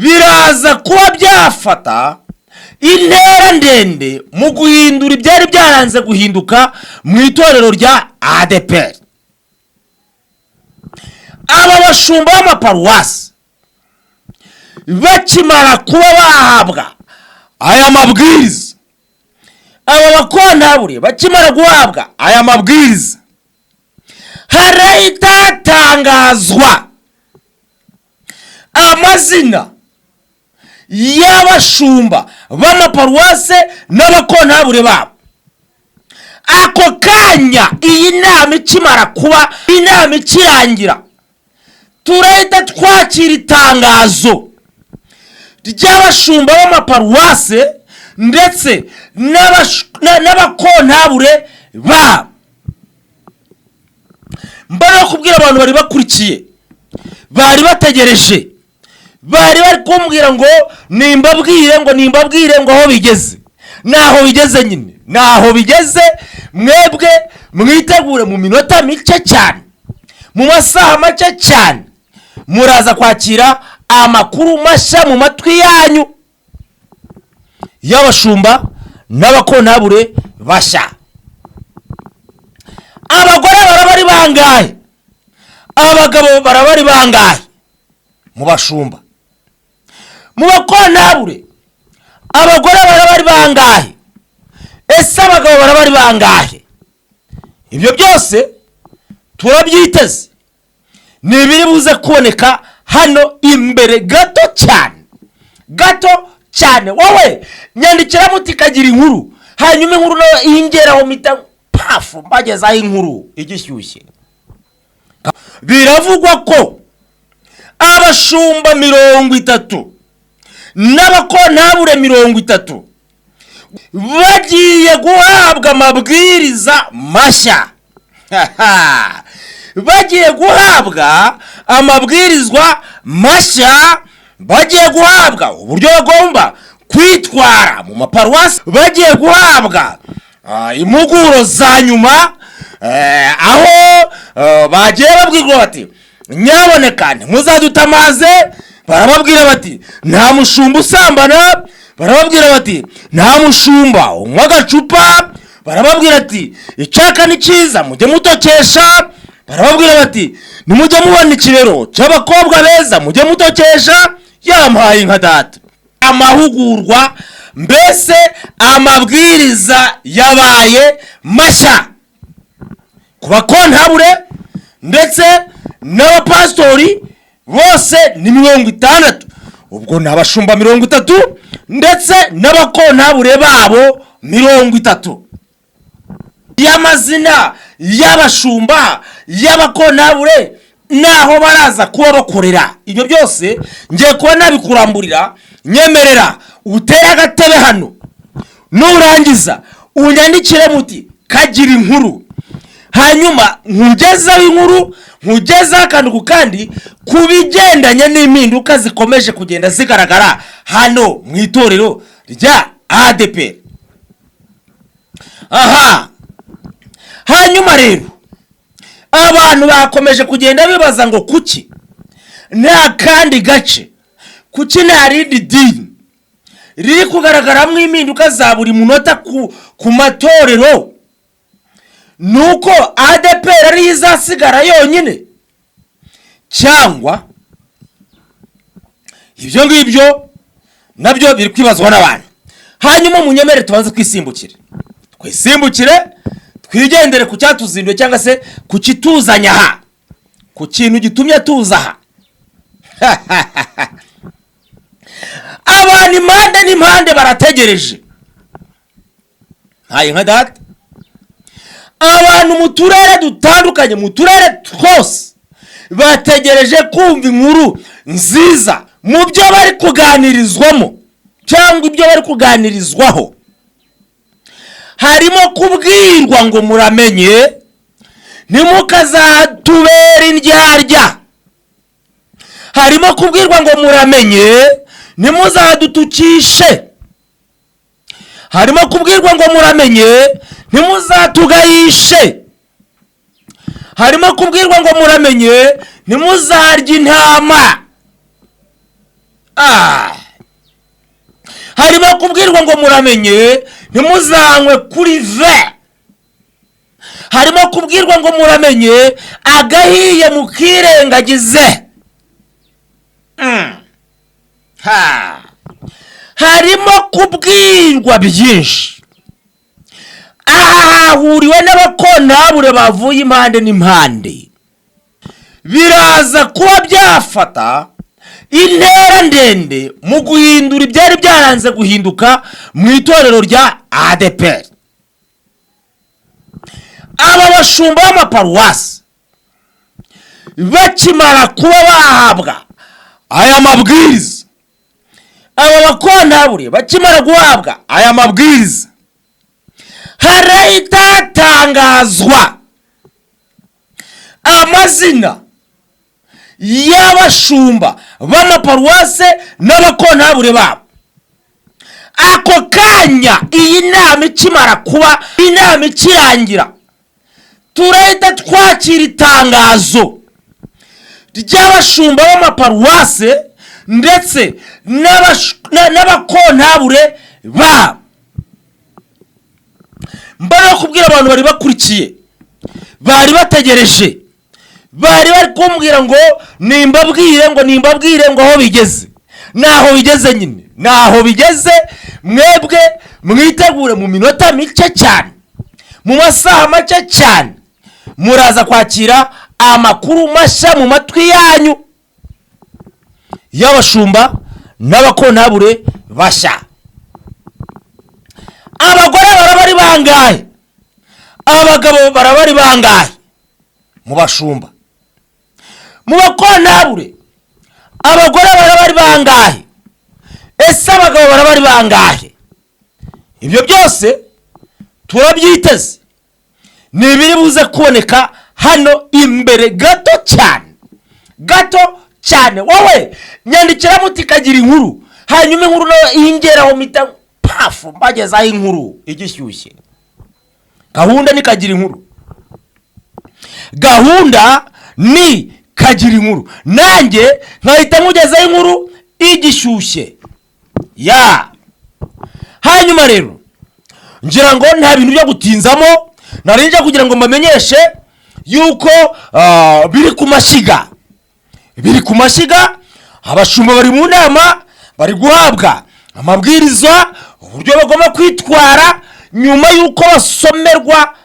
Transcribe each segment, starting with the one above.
biraza kuba byafata intera ndende mu guhindura ibyari byaranze guhinduka mu itorero rya ADEPR. Aba bashumba b'amaparuwasi bakimara kuba bahabwa aya mabwiriza, aba bakontabure bakimara guhabwa aya mabwiriza, harahita hatangazwa amazina y'abashumba b'amaparuwase n'abakontabure babo. Ako kanya iyi nama ikimara kuba, inama ikirangira, turahita twakira itangazo ry'abashumba b'amaparuwase ndetse n'abakontabure babo. Mbara yo kubwira abantu bari bakurikiye, bari bategereje, bari bari kumbwira ngo nimbabwire ngo aho bigeze. Naho bigeze nyine, naho bigeze. Mwebwe mwitegure mu minota mike cyane, mu masaha make cyane, muraza kwakira amakuru mashya mu matwi yanyu y'abashumba n'abakontabure bashya. Abagore barabari bangahe? Abagabo barabari bangahe? Mu bashumba, mu bakontabure abagore barabari bangahe? Ese abagabo barabari bangahe? Ibyo byose turabyiteze, ni ibiri buze kuboneka hano imbere gato cyane. Wowe nyandikira muti kagira inkuru, hanyuma inkuru nayo ingeraho mita pafu mbagezaho inkuru igishyushye. Biravugwa ko abashumba 30 n'abakontabure 30 bagiye guhabwa amabwiriza mashya. Bagiye guhabwa amabwirizwa mashya, bagiye guhabwa uburyo bagomba kwitwara mu maparuwasi, bagiye guhabwa impuguro za nyuma, aho bagiye babwirwa bati nyaboneka ntimuzadutamaze. Barababwira bati nta mushumba usambana. Barababwira bati nta mushumba unywa agacupa. Barababwira ati icyaka ni cyiza mujye mutokesha. Barababwira bati nimujye mubona ikirero cy'abakobwa beza mujye mutokesha. Yampaye nka data. Amahugurwa, mbese amabwiriza yabaye mashya ku bakontabure ndetse n'abapasitori bose ni 60. Ubwo ni abashumba 30 ndetse n'abakontabure babo 30. Y'amazina y'abashumba y'abakontabure naho baraza kuba bakorera. Ibyo byose ngiye kuba nabikuramburira. Nyemerera utere agatebe hano, nurangiza unyandikire muti kagira inkuru, hanyuma nkugezaho inkuru, nkugezaho akantu ku kandi kubigendanye n'impinduka zikomeje kugenda zigaragara hano mu itorero rya ADEPR. Hanyuma rero abantu bakomeje kugenda bibaza ngo kuki nta kandi gace, kuki nta rindi dini riri kugaragaramo impinduka za buri munota ku matorero. Nuko ADEPR ari izasigara yonyine, cyangwa ibyo ngibyo nabyo biri kwibazwa n'abantu. Hanyuma munyemere tubanze twisimbukire twigendere ku cyatuzinduye cyangwa se ku kituzanya aha, ku kintu gitumye tuza aha. Abantu impande n'impande barategereje. Hayi nka data. Abantu mu turere dutandukanye, mu turere twose bategereje kumva inkuru nziza mu byo bari kuganirizwamo cyangwa ibyo bari kuganirizwaho. Harimo kubwirwa ngo muramenye ntimukazatubera indyarya. Harimo kubwirwa ngo muramenye ntimuzadutukishe. Harimo kubwirwa ngo muramenye ntimuzatugayishe. Harimo kubwirwa ngo muramenye ntimuzarya intama. harimo kubwirwa ngo muramenye ntimuzanywe kuri ve, harimo kubwirwa ngo muramenye agahiye mukirengagize. Harimo kubwirwa byinshi. Aha hahuriwe n'abakontabure bavuye impande n'impande, biraza kuba byafata intera ndende mu guhindura ibyari byaranze guhinduka mu itorero rya ADEPR. Aba bashumba b'amaparuwasi bakimara kuba bahabwa aya mabwiriza, aba bakontabure bakimara guhabwa aya mabwiriza, harahita hatangazwa amazina y'abashumba b'amaparuwase n'abakontabure babo. Ako kanya iyi nama ikimara kuba, inama ikirangira, turahita twakira itangazo ry'abashumba b'amaparuwase ndetse n'abakontabure babo. Mbara yo kubwira abantu bari bakurikiye, bari bategereje, bari bari kumbwira ngo nimbabwire ngo aho bigeze. Naho bigeze nyine, naho bigeze. Mwebwe mwitegure mu minota mike cyane, mu masaha make cyane, muraza kwakira amakuru mashya mu matwi yanyu y'abashumba n'abakontabure bashya. Abagore barabari bangahe? Abagabo barabari bangahe? Mu bashumba, mu bakontabure abagore barabari bangahe? Ese abagabo barabari bangahe? Ibyo byose turabyiteze, ni ibiri buze kuboneka hano imbere gato cyane. Wowe nyandikira muti kagira inkuru, hanyuma inkuru nayo ingeraho mita pafu mbagezaho inkuru igishyushye. Gahunda ni kagira inkuru, gahunda ni kagira inkuru, nanjye nkahita nkugezaho inkuru igishyushye. Hanyuma rero ngira ngo nta bintu byo gutinzamo, narinje kugira ngo mbamenyeshe yuko biri ku mashyiga. Abashumba bari mu nama, bari guhabwa amabwiriza uburyo bagomba kwitwara nyuma yuko basomerwa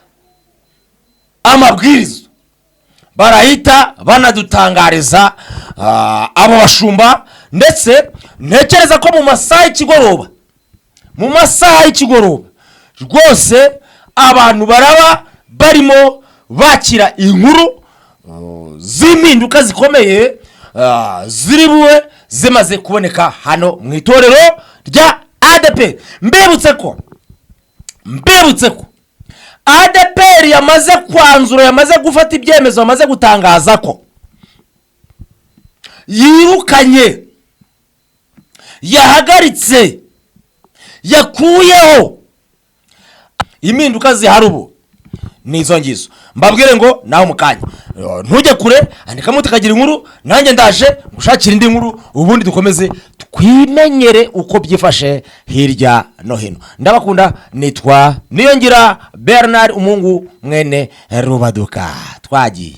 amabwiriza. Barahita banadutangariza abo bashumba, ndetse ntekereza ko mu masaha y'ikigoroba rwose abantu baraba barimo bakira inkuru z'impinduka zikomeye ziri buwe zimaze kuboneka hano mu itorero rya ADEPR. Mbibutse ko ADEPR yamaze kwanzura, yamaze gufata ibyemezo, yamaze gutangaza ko yirukanye, yahagaritse, yakuyeho impinduka zihari ubu nizo ngizo. Mbabwire ngo nawe mukanya ntujye kure, andika muti kagira inkuru, nanjye ndaje gushakira indi nkuru, ubundi dukomeze twimenyere uko byifashe hirya no hino. Ndabakunda, nitwa Niyongira Bernard Umungu mwene Rubaduka. Twagiye.